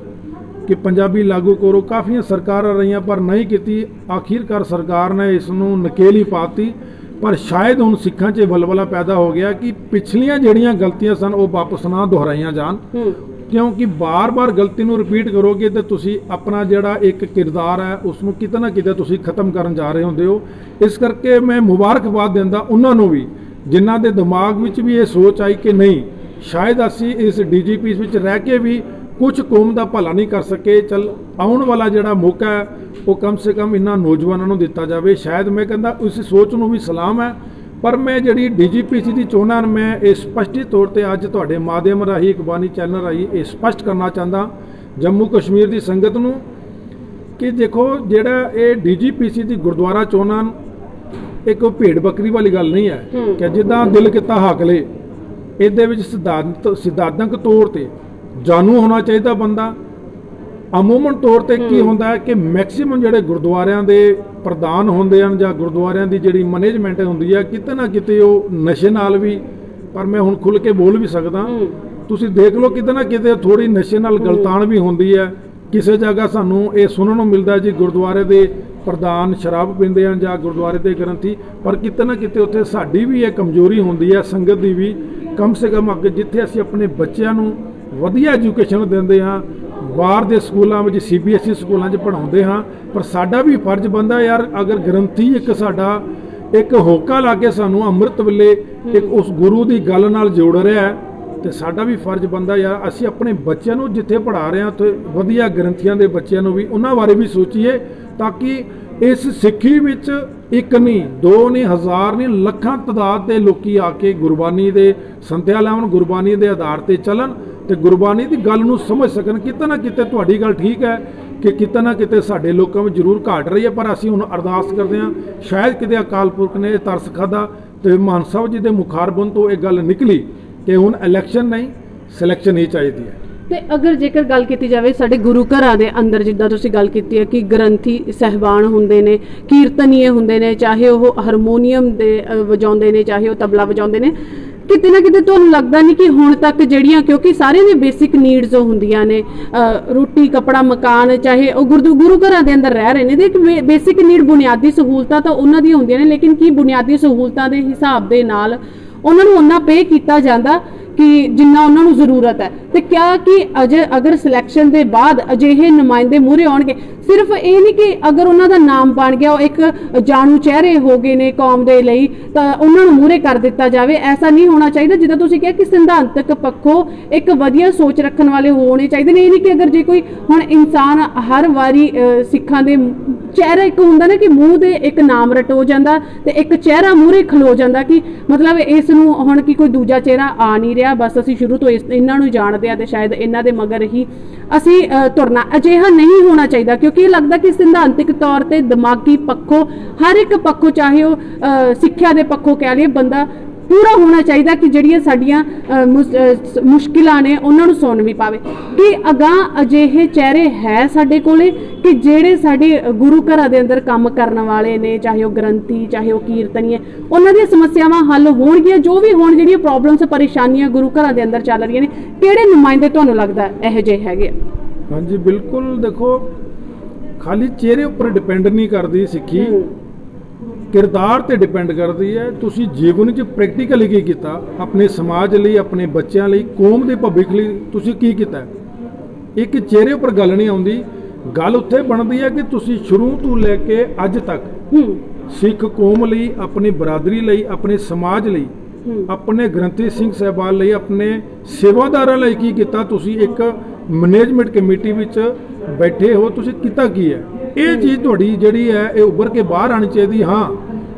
ਕਿ ਪੰਜਾਬੀ ਲਾਗੂ ਕਰੋ, ਕਾਫੀਆਂ ਸਰਕਾਰਾਂ ਰਹੀਆਂ ਪਰ ਨਹੀਂ ਕੀਤੀ। ਆਖਿਰਕਾਰ ਸਰਕਾਰ ਨੇ ਇਸ ਨੂੰ ਨਕੇਲ ਹੀ ਪਾਤੀ, ਪਰ ਸ਼ਾਇਦ ਹੁਣ ਸਿੱਖਾਂ 'ਚ ਵਲਵਲਾ ਪੈਦਾ ਹੋ ਗਿਆ ਕਿ ਪਿਛਲੀਆਂ ਜਿਹੜੀਆਂ ਗਲਤੀਆਂ ਸਨ ਉਹ ਵਾਪਸ ਨਾ ਦੁਹਰਾਈਆਂ ਜਾਣ, ਕਿਉਂਕਿ ਬਾਰ-ਬਾਰ ਗਲਤੀ ਨੂੰ ਰਿਪੀਟ ਕਰੋਗੇ ਤੇ ਤੁਸੀਂ ਆਪਣਾ ਜਿਹੜਾ ਇੱਕ ਕਿਰਦਾਰ ਹੈ ਉਸ ਨੂੰ ਕਿਤੇ ਨਾ ਕਿਤੇ ਤੁਸੀਂ ਖਤਮ ਕਰਨ ਜਾ ਰਹੇ ਹੁੰਦੇ ਹੋ। ਇਸ ਕਰਕੇ ਮੈਂ ਮੁਬਾਰਕਬਾਦ ਦਿੰਦਾ ਉਹਨਾਂ ਨੂੰ ਵੀ ਜਿਨ੍ਹਾਂ ਦੇ ਦਿਮਾਗ ਵਿੱਚ ਵੀ ਇਹ ਸੋਚ ਆਈ ਕਿ ਨਹੀਂ, ਸ਼ਾਇਦ ਅਸੀਂ ਇਸ DGP ਵਿੱਚ ਰਹਿ ਕੇ ਵੀ ਕੁਝ ਕੌਮ ਦਾ ਭਲਾ ਨਹੀਂ ਕਰ ਸਕੇ, ਚਲ ਆਉਣ ਵਾਲਾ ਜਿਹੜਾ ਮੌਕਾ ਹੈ ਉਹ ਕਮ ਸੇ ਕਮ ਇਹਨਾਂ ਨੌਜਵਾਨਾਂ ਨੂੰ ਦਿੱਤਾ ਜਾਵੇ। ਸ਼ਾਇਦ ਮੈਂ ਕਹਿੰਦਾ ਉਸ ਸੋਚ ਨੂੰ ਵੀ ਸਲਾਮ ਹੈ, ਪਰ ਮੈਂ ਜਿਹੜੀ DGPC ਦੀ ਚੋਣਾਂ ਮੈਂ ਇਹ ਸਪਸ਼ਟੀ ਤੌਰ ਤੇ ਅੱਜ ਤੁਹਾਡੇ ਮਾਧਿਅਮ ਰਾਹੀਂ ਇਕਬਾਨੀ ਚੈਨਲ ਰਾਹੀਂ ਇਹ ਸਪਸ਼ਟ ਕਰਨਾ ਚਾਹੁੰਦਾ ਜੰਮੂ ਕਸ਼ਮੀਰ ਦੀ ਸੰਗਤ ਨੂੰ ਕਿ ਦੇਖੋ ਜਿਹੜਾ ਇਹ DGPC ਦੀ ਗੁਰਦੁਆਰਾ ਚੋਣਾਂ ਇੱਕ ਭੇਡ ਬੱਕਰੀ ਵਾਲੀ ਗੱਲ ਨਹੀਂ ਹੈ ਕਿ ਜਿੱਦਾਂ ਦਿਲ ਕੀਤਾ ਹੱਕ ਲੇ। ਇਹਦੇ ਵਿੱਚ ਸਿਧਾਂਤਕ ਤੌਰ ਤੇ ਜਾਣੂ ਹੋਣਾ ਚਾਹੀਦਾ ਬੰਦਾ। ਅਮੂਮਨ ਤੌਰ ਤੇ ਕੀ ਹੁੰਦਾ ਹੈ ਕਿ ਮੈਕਸਿਮਮ ਜਿਹੜੇ ਗੁਰਦੁਆਰਿਆਂ ਦੇ ਪ੍ਰਧਾਨ ਹੁੰਦੇ ਹਨ ਜਾਂ ਗੁਰਦੁਆਰਿਆਂ ਦੀ ਜਿਹੜੀ ਮੈਨੇਜਮੈਂਟ ਹੁੰਦੀ ਹੈ ਕਿਤੇ ਨਾ ਕਿਤੇ ਉਹ ਨਸ਼ੇ ਨਾਲ ਵੀ, ਪਰ ਮੈਂ ਹੁਣ ਖੁੱਲ੍ਹ ਕੇ ਬੋਲ ਵੀ ਸਕਦਾ, ਤੁਸੀਂ ਦੇਖ ਲਓ ਕਿਤੇ ਨਾ ਕਿਤੇ ਥੋੜੀ ਨਸ਼ੇ ਨਾਲ ਗਲਤਾਨ ਵੀ ਹੁੰਦੀ ਹੈ। ਕਿਸੇ ਜਗ੍ਹਾ ਸਾਨੂੰ ਇਹ ਸੁਣਨ ਨੂੰ ਮਿਲਦਾ ਜੀ ਗੁਰਦੁਆਰੇ ਦੇ ਪ੍ਰਧਾਨ ਸ਼ਰਾਬ ਪੀਂਦੇ ਹਨ ਜਾਂ ਗੁਰਦੁਆਰੇ ਦੇ ਗ੍ਰੰਥੀ, ਪਰ ਕਿਤੇ ਨਾ ਕਿਤੇ ਉੱਥੇ ਸਾਡੀ ਵੀ ਇਹ ਕਮਜ਼ੋਰੀ ਹੁੰਦੀ ਹੈ ਸੰਗਤ ਦੀ ਵੀ। ਕਮ ਸੇ ਕਮ ਅੱਗੇ ਜਿੱਥੇ ਅਸੀਂ ਆਪਣੇ ਬੱਚਿਆਂ ਨੂੰ ਵਧੀਆ ਐਜੂਕੇਸ਼ਨ ਦਿੰਦੇ ਹਾਂ, ਬਾਹਰ ਦੇ ਸਕੂਲਾਂ ਵਿੱਚ CBSE ਸਕੂਲਾਂ 'ਚ ਪੜ੍ਹਾਉਂਦੇ ਹਾਂ, ਪਰ ਸਾਡਾ ਵੀ ਫਰਜ਼ ਬਣਦਾ ਯਾਰ ਅਗਰ ਗ੍ਰੰਥੀ ਇੱਕ ਸਾਡਾ ਇੱਕ ਹੋਕਾ ਲਾ ਕੇ ਸਾਨੂੰ ਅੰਮ੍ਰਿਤ ਵੇਲੇ ਇੱਕ ਉਸ ਗੁਰੂ ਦੀ ਗੱਲ ਨਾਲ ਜੋੜ ਰਿਹਾ ਤੇ ਸਾਡਾ ਵੀ ਫਰਜ਼ ਬਣਦਾ ਯਾਰ ਅਸੀਂ ਆਪਣੇ ਬੱਚਿਆਂ ਨੂੰ ਜਿੱਥੇ ਪੜ੍ਹਾ ਰਹੇ ਹਾਂ ਉੱਥੇ ਵਧੀਆ ਗ੍ਰੰਥੀਆਂ ਦੇ ਬੱਚਿਆਂ ਨੂੰ ਵੀ ਉਹਨਾਂ ਬਾਰੇ ਵੀ ਸੋਚੀਏ, ਤਾਂ ਕਿ ਇਸ ਸਿੱਖੀ ਵਿੱਚ ਇੱਕ ਨਹੀਂ, ਦੋ ਨਹੀਂ, ਹਜ਼ਾਰ ਨਹੀਂ, ਲੱਖਾਂ ਤਾਦਾਦ ਦੇ ਲੋਕੀ ਆ ਕੇ ਗੁਰਬਾਣੀ ਦੇ ਸੰਥਿਆ ਲੈਣ, ਗੁਰਬਾਣੀ ਦੇ ਆਧਾਰ ਤੇ ਚੱਲਣ ਤੇ ਗੁਰਬਾਣੀ ਦੀ ਗੱਲ ਨੂੰ ਸਮਝ ਸਕਣ। ਕਿਤੇ ਨਾ ਕਿਤੇ ਤੁਹਾਡੀ ਗੱਲ ਠੀਕ ਹੈ ਕਿ ਕਿਤੇ ਨਾ ਕਿਤੇ ਸਾਡੇ ਲੋਕਾਂ ਵਿੱਚ ਜ਼ਰੂਰ ਘਾਟ ਰਹੀ ਹੈ, ਪਰ ਅਸੀਂ ਹੁਣ ਅਰਦਾਸ ਕਰਦੇ ਹਾਂ ਸ਼ਾਇਦ ਕਿਤੇ ਅਕਾਲ ਪੁਰਖ ਨੇ ਤਰਸ ਖਾਧਾ ਤੇ ਮਾਨ ਸਾਹਿਬ ਜੀ ਦੇ ਮੁਖਾਰਬੰਦ ਤੋਂ ਇਹ ਗੱਲ ਨਿਕਲੀ ਕਿ ਹੁਣ ਇਲੈਕਸ਼ਨ ਨਹੀਂ ਸਿਲੈਕਸ਼ਨ ਹੀ ਚਾਹੀਦੀ ਹੈ। ਤੇ ਅਗਰ ਜੇਕਰ ਗੱਲ ਕੀਤੀ ਜਾਵੇ ਸਾਡੇ ਗੁਰੂ ਘਰਾਂ ਦੇ ਅੰਦਰ, ਜਿੱਦਾਂ ਤੁਸੀਂ ਗੱਲ ਕੀਤੀ ਹੈ ਕਿ ਗ੍ਰੰਥੀ ਸਹਿਬਾਨ ਹੁੰਦੇ ਨੇ, ਕੀਰਤਨੀਏ ਹੁੰਦੇ ਨੇ, ਚਾਹੇ ਉਹ ਹਾਰਮੋਨੀਅਮ ਦੇ ਵਜਾਉਂਦੇ ਨੇ, ਚਾਹੇ ਉਹ ਤਬਲਾ ਵਜਾਉਂਦੇ ਨੇ, ਕਿਤੇ ਨਾ ਕਿਤੇ ਤੁਹਾਨੂੰ ਲੱਗਦਾ ਨਹੀਂ ਕਿ ਹੁਣ ਤੱਕ ਜਿਹੜੀਆਂ, ਕਿਉਂਕਿ ਸਾਰਿਆਂ ਦੀ ਬੇਸਿਕ ਨੀਡਸ ਹੁੰਦੀਆਂ ਨੇ, ਰੋਟੀ ਕੱਪੜਾ ਮਕਾਨ, ਚਾਹੇ ਉਹ ਗੁਰੂ ਘਰਾਂ ਦੇ ਅੰਦਰ ਰਹਿ ਰਹੇ ਨੇ ਤੇ ਇੱਕ ਬੇਸਿਕ ਨੀਡ ਬੁਨਿਆਦੀ ਸਹੂਲਤਾਂ ਤਾਂ ਉਹਨਾਂ ਦੀਆਂ ਹੁੰਦੀਆਂ ਨੇ, ਲੇਕਿਨ ਕੀ ਬੁਨਿਆਦੀ ਸਹੂਲਤਾਂ ਦੇ ਹਿਸਾਬ ਦੇ ਨਾਲ ਉਹਨਾਂ ਨੂੰ ਉਹਨਾਂ ਪੇ ਕੀਤਾ ਜਾਂਦਾ ਕਿ ਜਿੰਨਾ ਉਹਨਾਂ ਨੂੰ ਜ਼ਰੂਰਤ ਹੈ? ਤੇ ਕਿਆ ਕਿ ਅਗਰ ਸਿਲੈਕਸ਼ਨ ਦੇ ਬਾਅਦ ਅਜਿਹੇ ਨੁਮਾਇੰਦੇ ਮੂਹਰੇ ਆਉਣਗੇ, ਸਿਰਫ ਇਹ ਨਹੀਂ ਕਿ ਅਗਰ ਉਹਨਾਂ ਦਾ ਨਾਮ ਬਣ ਗਿਆ, ਉਹ ਇੱਕ ਜਾਣੂ ਚਿਹਰੇ ਹੋ ਗਏ ਨੇ ਕੌਮ ਦੇ ਲਈ, ਤਾਂ ਉਹਨਾਂ ਨੂੰ ਮੂਹਰੇ ਕਰ ਦਿੱਤਾ ਜਾਵੇ? ਐਸਾ ਨਹੀਂ ਹੋਣਾ ਚਾਹੀਦਾ। ਜਿੱਦਾਂ ਤੁਸੀਂ ਕਿਹਾ ਕਿ ਸਿਧਾਂਤਕ ਪੱਖੋਂ ਇੱਕ ਵਧੀਆ ਸੋਚ ਰੱਖਣ ਵਾਲੇ ਹੋਣੇ ਚਾਹੀਦੇ ਨੇ। ਇਹ ਨਹੀਂ ਕਿ ਅਗਰ ਜੇ ਕੋਈ ਹੁਣ ਇਨਸਾਨ ਹਰ ਵਾਰੀ ਸਿੱਖਾਂ ਦੇ ਚਿਹਰਾ ਇੱਕ ਹੁੰਦਾ ਨਾ ਕਿ ਮੂੰਹ ਦੇ ਇੱਕ ਨਾਮ ਰਟੋ ਜਾਂਦਾ ਤੇ ਇੱਕ ਚਿਹਰਾ ਮੂਹਰੇ ਖਲੋ ਜਾਂਦਾ ਕਿ ਮਤਲਬ ਇਸ ਨੂੰ ਹੁਣ ਕਿ ਕੋਈ ਦੂਜਾ ਚਿਹਰਾ ਆ ਨਹੀਂ ਰਿਹਾ, ਬਸ ਅਸੀਂ ਸ਼ੁਰੂ ਤੋਂ ਇਹਨਾਂ ਨੂੰ ਜਾਣਦੇ ਆ ਤੇ ਸ਼ਾਇਦ ਇਹਨਾਂ ਦੇ ਮਗਰ ਹੀ ਅਸੀਂ ਤੁਰਨਾ। ਅਜਿਹਾ ਨਹੀਂ ਹੋਣਾ ਚਾਹੀਦਾ, ਕਿਉਂਕਿ ਇਹ ਲੱਗਦਾ ਕਿ ਸਿਧਾਂਤਿਕ ਤੌਰ ਤੇ ਦਿਮਾਗੀ ਪੱਖੋਂ ਹਰ ਇੱਕ ਪੱਖੋਂ, ਚਾਹੇ ਉਹ ਸਿੱਖਿਆ ਦੇ ਪੱਖੋਂ ਕਹਿ ਲਈਏ, ਬੰਦਾ ਪੂਰਾ ਹੋਣਾ ਚਾਹੀਦਾ ਕਿ ਜਿਹੜੀਆਂ ਸਾਡੀਆਂ ਮੁਸ਼ਕਿਲਾਂ ਨੇ ਉਹਨਾਂ ਨੂੰ ਸੁਣ ਵੀ ਪਾਵੇ। ਕਿ ਅਗਾਂਹ ਅਜਿਹੇ ਚਿਹਰੇ ਹੈ ਸਾਡੇ ਕੋਲੇ ਕਿ ਜਿਹੜੇ ਸਾਡੇ ਗੁਰੂ ਘਰਾਂ ਦੇ ਅੰਦਰ ਕੰਮ ਕਰਨ ਵਾਲੇ ਨੇ, ਚਾਹੇ ਉਹ ਗ੍ਰੰਥੀ, ਚਾਹੇ ਉਹ ਕੀਰਤਨੀਏ, ਉਹਨਾਂ ਦੀਆਂ ਸਮੱਸਿਆਵਾਂ ਹੱਲ ਹੋਣਗੀਆਂ, ਜੋ ਵੀ ਹੋਣ, ਜਿਹੜੀਆਂ ਪ੍ਰੋਬਲਮਸ ਪਰੇਸ਼ਾਨੀਆਂ ਗੁਰੂ ਘਰਾਂ ਦੇ ਅੰਦਰ ਚੱਲ ਰਹੀਆਂ ਨੇ, ਕਿਹੜੇ ਨੁਮਾਇੰਦੇ ਤੁਹਾਨੂੰ ਲੱਗਦਾ ਇਹੋ ਜਿਹੇ ਹੈਗੇ? ਹਾਂਜੀ ਬਿਲਕੁਲ, ਦੇਖੋ ਖਾਲੀ ਚਿਹਰੇ ਉੱਪਰ ਡਿਪੈਂਡ ਨਹੀਂ ਕਰਦੀ ਸਿੱਖੀ, ਕਿਰਦਾਰ ਤੇ ਡਿਪੈਂਡ ਕਰਦੀ ਹੈ। ਤੁਸੀਂ ਜੀਵਨ 'ਚ ਪ੍ਰੈਕਟੀਕਲੀ ਕੀ ਕੀਤਾ, ਆਪਣੇ ਸਮਾਜ ਲਈ, ਆਪਣੇ ਬੱਚਿਆਂ ਲਈ, ਕੌਮ ਦੇ ਭਵਿੱਖ ਲਈ ਤੁਸੀਂ ਕੀ ਕੀਤਾ। ਇੱਕ ਚਿਹਰੇ ਉੱਪਰ ਗੱਲ ਨਹੀਂ ਆਉਂਦੀ, ਗੱਲ ਉੱਥੇ ਬਣਦੀ ਹੈ ਕਿ ਤੁਸੀਂ ਸ਼ੁਰੂ ਤੋਂ ਲੈ ਕੇ ਅੱਜ ਤੱਕ ਸਿੱਖ ਕੌਮ ਲਈ, ਆਪਣੀ ਬਰਾਦਰੀ ਲਈ, ਆਪਣੇ ਸਮਾਜ ਲਈ, ਆਪਣੇ ਗ੍ਰੰਥੀ ਸਿੰਘ ਸਾਹਿਬਾਨ ਲਈ, ਆਪਣੇ ਸੇਵਾਦਾਰਾਂ ਲਈ ਕੀ ਕੀਤਾ ਤੁਸੀਂ? ਇੱਕ ਮੈਨੇਜਮੈਂਟ ਕਮੇਟੀ ਵਿੱਚ ਬੈਠੇ ਹੋ, ਤੁਸੀਂ ਕੀਤਾ ਕੀ ਹੈ? ਇਹ ਚੀਜ਼ ਤੁਹਾਡੀ ਜਿਹੜੀ ਹੈ ਇਹ ਉੱਭਰ ਕੇ ਬਾਹਰ ਆਣੀ ਚਾਹੀਦੀ। ਹਾਂ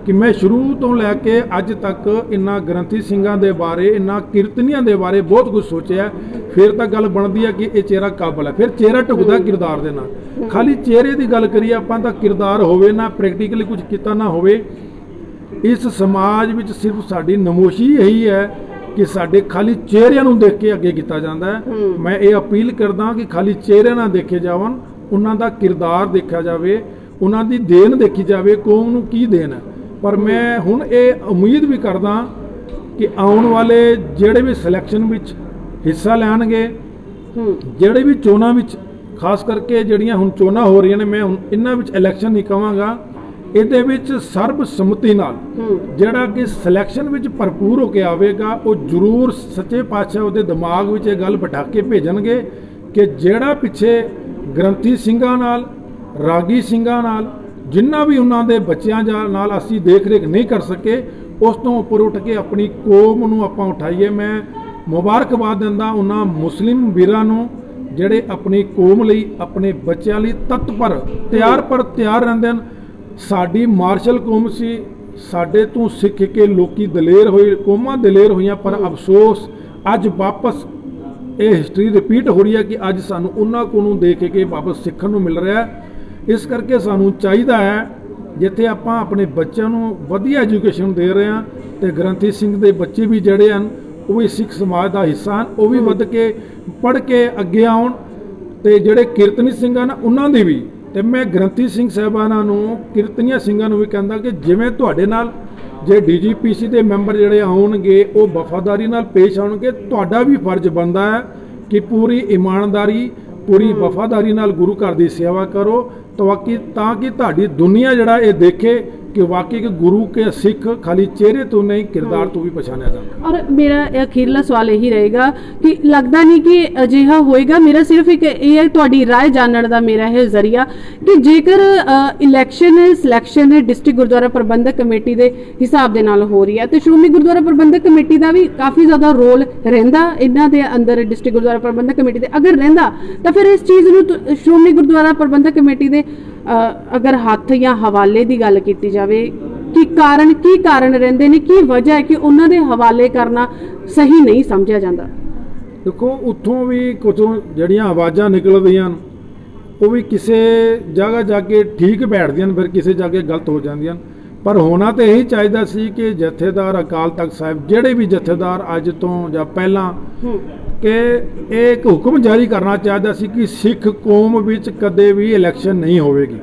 ਕਿ ਮੈਂ ਸ਼ੁਰੂ ਤੋਂ ਲੈ ਕੇ ਅੱਜ ਤੱਕ ਇਹਨਾਂ ਗ੍ਰੰਥੀ ਸਿੰਘਾਂ ਦੇ ਬਾਰੇ, ਇਹਨਾਂ ਕੀਰਤਨੀਆਂ ਦੇ ਬਾਰੇ ਬਹੁਤ ਕੁਝ ਸੋਚਿਆ, ਫਿਰ ਤਾਂ ਗੱਲ ਬਣਦੀ ਹੈ ਕਿ ਇਹ ਚਿਹਰਾ ਕਾਬਲ ਹੈ। ਫਿਰ ਚਿਹਰਾ ਢੁਕਦਾ ਕਿਰਦਾਰ ਦੇ ਨਾਲ। ਖਾਲੀ ਚਿਹਰੇ ਦੀ ਗੱਲ ਕਰੀਏ ਆਪਾਂ ਤਾਂ ਕਿਰਦਾਰ ਹੋਵੇ ਨਾ, ਪ੍ਰੈਕਟੀਕਲੀ ਕੁਝ ਕੀਤਾ ਨਾ ਹੋਵੇ। ਇਸ ਸਮਾਜ ਵਿੱਚ ਸਿਰਫ ਸਾਡੀ ਨਮੋਸ਼ੀ ਇਹੀ ਹੈ ਕਿ ਸਾਡੇ ਖਾਲੀ ਚਿਹਰਿਆਂ ਨੂੰ ਦੇਖ ਕੇ ਅੱਗੇ ਕੀਤਾ ਜਾਂਦਾ ਹੈ। ਮੈਂ ਇਹ ਅਪੀਲ ਕਰਦਾ ਕਿ ਖਾਲੀ ਚਿਹਰੇ ਨਾ ਦੇਖੇ ਜਾਵਣ, ਉਹਨਾਂ ਦਾ ਕਿਰਦਾਰ ਦੇਖਿਆ ਜਾਵੇ, ਉਹਨਾਂ ਦੀ ਦੇਣ ਦੇਖੀ ਜਾਵੇ, ਕੌਮ ਨੂੰ ਕੀ ਦੇਣ ਹੈ। ਪਰ ਮੈਂ ਹੁਣ ਇਹ ਉਮੀਦ ਵੀ ਕਰਦਾ ਕਿ ਆਉਣ ਵਾਲੇ ਜਿਹੜੇ ਵੀ ਸਿਲੈਕਸ਼ਨ ਵਿੱਚ ਹਿੱਸਾ ਲੈਣਗੇ, ਜਿਹੜੇ ਵੀ ਚੋਣਾਂ ਵਿੱਚ, ਖਾਸ ਕਰਕੇ ਜਿਹੜੀਆਂ ਹੁਣ ਚੋਣਾਂ ਹੋ ਰਹੀਆਂ ਨੇ, ਮੈਂ ਹੁਣ ਇਹਨਾਂ ਵਿੱਚ ਇਲੈਕਸ਼ਨ ਨਹੀਂ ਕਹਾਂਗਾ, ਇਹਦੇ ਵਿੱਚ ਸਰਬਸੰਮਤੀ ਨਾਲ ਜਿਹੜਾ ਕਿ ਸਿਲੈਕਸ਼ਨ ਵਿੱਚ ਭਰਪੂਰ ਹੋ ਕੇ ਆਵੇਗਾ, ਉਹ ਜ਼ਰੂਰ ਸੱਚੇ ਪਾਤਸ਼ਾਹ ਉਹਦੇ ਦਿਮਾਗ ਵਿੱਚ ਇਹ ਗੱਲ ਬਿਠਾ ਕੇ ਭੇਜਣਗੇ ਕਿ ਜਿਹੜਾ ਪਿੱਛੇ ਗ੍ਰੰਥੀ ਸਿੰਘਾਂ ਨਾਲ, ਰਾਗੀ ਸਿੰਘਾਂ ਨਾਲ, ਜਿੰਨਾ ਵੀ ਉਹਨਾਂ ਦੇ ਬੱਚਿਆਂ ਨਾਲ ਅਸੀਂ ਦੇਖ ਰੇਖ ਨਹੀਂ ਕਰ ਸਕੇ, ਉਸ ਤੋਂ ਉੱਪਰ ਉੱਠ ਕੇ ਆਪਣੀ ਕੌਮ ਨੂੰ ਆਪਾਂ ਉਠਾਈਏ। ਮੈਂ ਮੁਬਾਰਕਬਾਦ ਦਿੰਦਾ ਉਹਨਾਂ ਮੁਸਲਿਮ ਵੀਰਾਂ ਨੂੰ ਜਿਹੜੇ ਆਪਣੀ ਕੌਮ ਲਈ, ਆਪਣੇ ਬੱਚਿਆਂ ਲਈ ਤਤਪਰ ਤਿਆਰ ਰਹਿੰਦੇ ਹਨ। ਸਾਡੀ ਮਾਰਸ਼ਲ ਕੌਮ ਸੀ, ਸਾਡੇ ਤੋਂ ਸਿੱਖ ਕੇ ਲੋਕੀ ਦਲੇਰ ਹੋਏ, ਕੌਮਾਂ ਦਲੇਰ ਹੋਈਆਂ, ਪਰ ਅਫਸੋਸ ਅੱਜ ਵਾਪਸ ਇਹ ਹਿਸਟਰੀ ਰਿਪੀਟ ਹੋ ਰਹੀ ਹੈ ਕਿ ਅੱਜ ਸਾਨੂੰ ਉਹਨਾਂ ਕੋਲੋਂ ਦੇਖ ਕੇ ਵਾਪਸ ਸਿੱਖਣ ਨੂੰ ਮਿਲ ਰਿਹਾ ਹੈ। ਇਸ ਕਰਕੇ ਸਾਨੂੰ ਚਾਹੀਦਾ ਹੈ, ਜਿੱਥੇ ਆਪਾਂ ਆਪਣੇ ਬੱਚਿਆਂ ਨੂੰ ਵਧੀਆ ਐਜੂਕੇਸ਼ਨ ਦੇ ਰਹੇ ਹਾਂ, ਤੇ ਗ੍ਰੰਥੀ ਸਿੰਘ ਦੇ ਬੱਚੇ ਵੀ ਜਿਹੜੇ ਹਨ ਉਹ ਵੀ ਸਿੱਖ ਸਮਾਜ ਦਾ ਹਿੱਸਾ ਹਨ, ਉਹ ਵੀ ਵੱਧ ਕੇ ਪੜ੍ਹ ਕੇ ਅੱਗੇ ਆਉਣ, ਤੇ ਜਿਹੜੇ ਕੀਰਤਨੀ ਸਿੰਘ ਹਨ ਉਹਨਾਂ ਦੀ ਵੀ। ਤੇ ਮੈਂ ਗ੍ਰੰਥੀ ਸਿੰਘ ਸਾਹਿਬਾਨਾਂ ਨੂੰ, ਕੀਰਤਨੀਆਂ ਸਿੰਘਾਂ ਨੂੰ ਵੀ ਕਹਿੰਦਾ ਕਿ ਜਿਵੇਂ ਤੁਹਾਡੇ ਨਾਲ ਜੇ DGPC ਦੇ ਮੈਂਬਰ ਜਿਹੜੇ ਆਉਣਗੇ ਉਹ ਵਫਾਦਾਰੀ ਨਾਲ ਪੇਸ਼ ਆਉਣਗੇ, ਤੁਹਾਡਾ ਵੀ ਫਰਜ਼ ਬਣਦਾ ਹੈ ਕਿ ਪੂਰੀ ਇਮਾਨਦਾਰੀ, ਪੂਰੀ ਵਫਾਦਾਰੀ ਨਾਲ ਗੁਰੂ ਘਰ ਦੀ ਸੇਵਾ ਕਰੋ, ਤਾਂ ਕਿ ਤੁਹਾਡੀ ਦੁਨੀਆ ਜਿਹੜਾ ਇਹ ਦੇਖੇ ਕਿ ਵਾਕਈ ਕਿ ਗੁਰੂ ਕੇ ਸਿੱਖ ਖਾਲੀ ਚਿਹਰੇ ਤੋਂ ਨਹੀਂ, ਕਿਰਦਾਰ ਤੋਂ ਵੀ ਪਛਾਣਿਆ ਜਾਂਦਾ। ਔਰ ਮੇਰਾ ਅਖੀਰਲਾ ਸਵਾਲ ਇਹੀ ਰਹੇਗਾ ਕਿ ਲੱਗਦਾ ਨਹੀਂ ਕਿ ਅਜਿਹਾ ਹੋਏਗਾ। ਮੇਰਾ ਸਿਰਫ ਇੱਕ ਇਹ ਹੈ, ਤੁਹਾਡੀ ਰਾਏ ਜਾਣਨ ਦਾ ਮੇਰਾ ਇਹ ਜ਼ਰੀਆ, ਕਿ ਜੇਕਰ ਇਲੈਕਸ਼ਨ ਸਿਲੈਕਸ਼ਨ ਡਿਸਟ੍ਰਿਕਟ ਗੁਰਦੁਆਰਾ ਪ੍ਰਬੰਧਕ ਕਮੇਟੀ ਦੇ ਹਿਸਾਬ ਦੇ ਨਾਲ ਹੋ ਰਹੀ ਹੈ, ਤੇ ਸ਼੍ਰੋਮਣੀ ਗੁਰਦੁਆਰਾ ਪ੍ਰਬੰਧਕ ਕਮੇਟੀ ਦਾ ਵੀ ਕਾਫੀ ਜ਼ਿਆਦਾ ਰੋਲ ਰਹਿੰਦਾ ਇਹਨਾਂ ਦੇ ਅੰਦਰ, ਡਿਸਟ੍ਰਿਕਟ ਗੁਰਦੁਆਰਾ ਪ੍ਰਬੰਧਕ ਕਮੇਟੀ ਦੇ ਅਗਰ ਰਹਿੰਦਾ, ਤਾਂ ਫਿਰ ਇਸ ਚੀਜ਼ ਨੂੰ ਸ਼੍ਰੋਮਣੀ ਗੁਰਦੁਆਰਾ ਪ੍ਰਬੰਧਕ ਕਮੇਟੀ ਦੇ ਅਗਰ ਹੱਥ ਜਾਂ ਹਵਾਲੇ ਦੀ ਗੱਲ ਕੀਤੀ ਜਾਵੇ, ਕੀ ਕਾਰਨ ਰਹਿੰਦੇ ਨੇ, ਕੀ ਵਜ੍ਹਾ ਹੈ ਕਿ ਉਹਨਾਂ ਦੇ ਹਵਾਲੇ ਕਰਨਾ ਸਹੀ ਨਹੀਂ ਸਮਝਿਆ ਜਾਂਦਾ? ਦੇਖੋ, ਉੱਥੋਂ ਵੀ ਕੁਝ ਜਿਹੜੀਆਂ ਆਵਾਜ਼ਾਂ ਨਿਕਲਦੀਆਂ ਉਹ ਵੀ ਕਿਸੇ ਜਗ੍ਹਾ ਜਾ ਕੇ ਠੀਕ ਬੈਠਦੀਆਂ, ਫਿਰ ਕਿਸੇ ਜਾ ਕੇ ਗਲਤ ਹੋ ਜਾਂਦੀਆਂ। ਪਰ ਹੋਣਾ ਤਾਂ ਇਹੀ ਚਾਹੀਦਾ ਸੀ ਕਿ ਜਥੇਦਾਰ ਅਕਾਲ ਤਖਤ ਸਾਹਿਬ, ਜਿਹੜੇ ਵੀ ਜਥੇਦਾਰ ਅੱਜ ਤੋਂ ਜਾਂ ਪਹਿਲਾਂ, ਕਿ ਇਹ ਇੱਕ ਹੁਕਮ ਜਾਰੀ ਕਰਨਾ ਚਾਹੀਦਾ ਸੀ ਕਿ ਸਿੱਖ ਕੌਮ ਵਿੱਚ ਕਦੇ ਵੀ ਇਲੈਕਸ਼ਨ ਨਹੀਂ ਹੋਵੇਗੀ।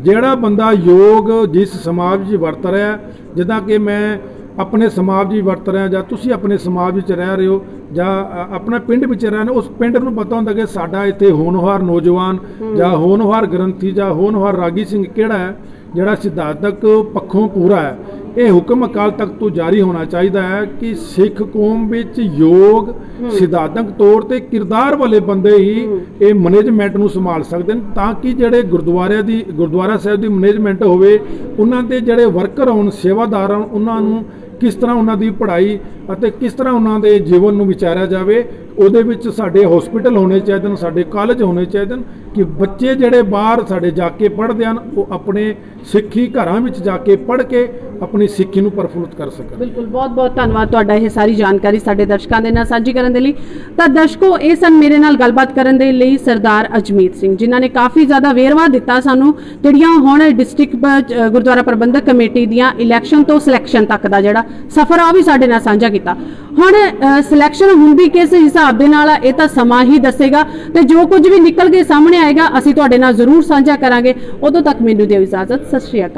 ਜਿਹੜਾ ਬੰਦਾ ਯੋਗ ਜਿਸ ਸਮਾਜ ਵਿੱਚ ਵਰਤ ਰਿਹਾ, ਜਿੱਦਾਂ ਕਿ ਮੈਂ ਆਪਣੇ ਸਮਾਜ ਵਿੱਚ ਵਰਤ ਰਿਹਾ, ਜਾਂ ਤੁਸੀਂ ਆਪਣੇ ਸਮਾਜ ਵਿੱਚ ਰਹਿ ਰਹੇ ਹੋ, ਜਾਂ ਆਪਣਾ ਪਿੰਡ ਵਿੱਚ ਰਹਿ ਰਹੇ ਹੋ, ਉਸ ਪਿੰਡ ਨੂੰ ਪਤਾ ਹੁੰਦਾ ਕਿ ਸਾਡਾ ਇੱਥੇ ਹੋਣਹਾਰ ਨੌਜਵਾਨ ਜਾਂ ਹੋਣਹਾਰ ਗ੍ਰੰਥੀ ਜਾਂ ਹੋਣਹਾਰ ਰਾਗੀ ਸਿੰਘ ਕਿਹੜਾ ਹੈ, ਜਿਹੜਾ ਸਿਧਾਂਤਕ ਪੱਖੋਂ ਪੂਰਾ ਹੈ। ਇਹ ਹੁਕਮ ਅਕਾਲ ਤਖਤ ਤੋਂ ਜਾਰੀ ਹੋਣਾ ਚਾਹੀਦਾ ਹੈ ਕਿ ਸਿੱਖ ਕੌਮ ਵਿੱਚ ਯੋਗ ਸਿਧਾਂਤਕ ਤੌਰ ਤੇ ਕਿਰਦਾਰ ਵਾਲੇ ਬੰਦੇ ਹੀ ਇਹ ਮੈਨੇਜਮੈਂਟ ਨੂੰ ਸੰਭਾਲ ਸਕਦੇ ਨੇ, ਤਾਂ ਕਿ ਜਿਹੜੇ ਗੁਰਦੁਆਰਾ ਸਾਹਿਬ ਦੀ ਮੈਨੇਜਮੈਂਟ ਹੋਵੇ, ਉਹਨਾਂ ਦੇ ਜਿਹੜੇ ਵਰਕਰ ਹੋਣ, ਸੇਵਾਦਾਰ ਹੋਣ, ਉਹਨਾਂ ਨੂੰ ਕਿਸ ਤਰ੍ਹਾਂ ਉਹਨਾਂ ਦੀ ਪੜ੍ਹਾਈ ਅਤੇ ਕਿਸ ਤਰ੍ਹਾਂ ਉਹਨਾਂ ਦੇ ਜੀਵਨ ਨੂੰ ਵਿਚਾਰਿਆ ਜਾਵੇ। ਉਹਦੇ ਵਿੱਚ ਸਾਡੇ ਹਸਪੀਟਲ ਹੋਣੇ ਚਾਹੀਦੇ ਨੇ, ਸਾਡੇ ਕਾਲਜ ਹੋਣੇ ਚਾਹੀਦੇ ਨੇ, ਕਿ ਬੱਚੇ ਜਿਹੜੇ ਬਾਹਰ ਸਾਡੇ ਜਾ ਕੇ ਪੜ੍ਹਦੇ ਹਨ ਉਹ ਆਪਣੇ ਸਿੱਖੀ ਘਰਾਂ ਵਿੱਚ ਜਾ ਕੇ ਪੜ੍ਹ ਕੇ ਆਪਣੀ ਸਿੱਖੀ ਨੂੰ ਪ੍ਰਫੁੱਲਤ ਕਰ ਸਕਣ। ਬਿਲਕੁਲ, ਬਹੁਤ ਬਹੁਤ ਧੰਨਵਾਦ ਤੁਹਾਡਾ ਇਹ ਸਾਰੀ ਜਾਣਕਾਰੀ ਸਾਡੇ ਦਰਸ਼ਕਾਂ ਦੇ ਨਾਲ ਸਾਂਝੀ ਕਰਨ ਦੇ ਲਈ। ਤਾਂ ਦਰਸ਼ਕੋ, ਇਹ ਸਨ ਮੇਰੇ ਨਾਲ ਗੱਲਬਾਤ ਕਰਨ ਦੇ ਲਈ ਸਰਦਾਰ ਅਜਮੀਤ ਸਿੰਘ, ਜਿਨ੍ਹਾਂ ਨੇ ਕਾਫੀ ਜ਼ਿਆਦਾ ਵੇਰਵਾ ਦਿੱਤਾ ਸਾਨੂੰ ਜਿਹੜੀਆਂ ਹੁਣ ਡਿਸਟ੍ਰਿਕਟ ਗੁਰਦੁਆਰਾ ਪ੍ਰਬੰਧਕ ਕਮੇਟੀ ਦੀਆਂ ਇਲੈਕਸ਼ਨ ਤੋਂ ਸਿਲੈਕਸ਼ਨ ਤੱਕ ਦਾ ਜਿਹੜਾ ਸਫ਼ਰ ਆ ਉਹ ਵੀ ਸਾਡੇ ਨਾਲ ਸਾਂਝਾ ਕੀਤਾ। ਹੁਣ ਸਿਲੈਕਸ਼ਨ ਹੁੰਦੀ ਕਿਸ ਹਿਸਾਬ ਦੇ ਨਾਲ ਇਹ ਤਾਂ ਸਮਾਂ ਹੀ ਦੱਸੇਗਾ, ਤੇ ਜੋ ਕੁਝ ਵੀ ਨਿਕਲ ਕੇ ਸਾਹਮਣੇ ਆਏਗਾ ਅਸੀਂ ਤੁਹਾਡੇ ਨਾਲ ਜ਼ਰੂਰ ਸਾਂਝਾ ਕਰਾਂਗੇ। ਉਦੋਂ ਤੱਕ ਮੈਨੂੰ ਦਿਓ ਇਜਾਜ਼ਤ। ਸਤਿ ਸ਼੍ਰੀ ਅਕਾਲ।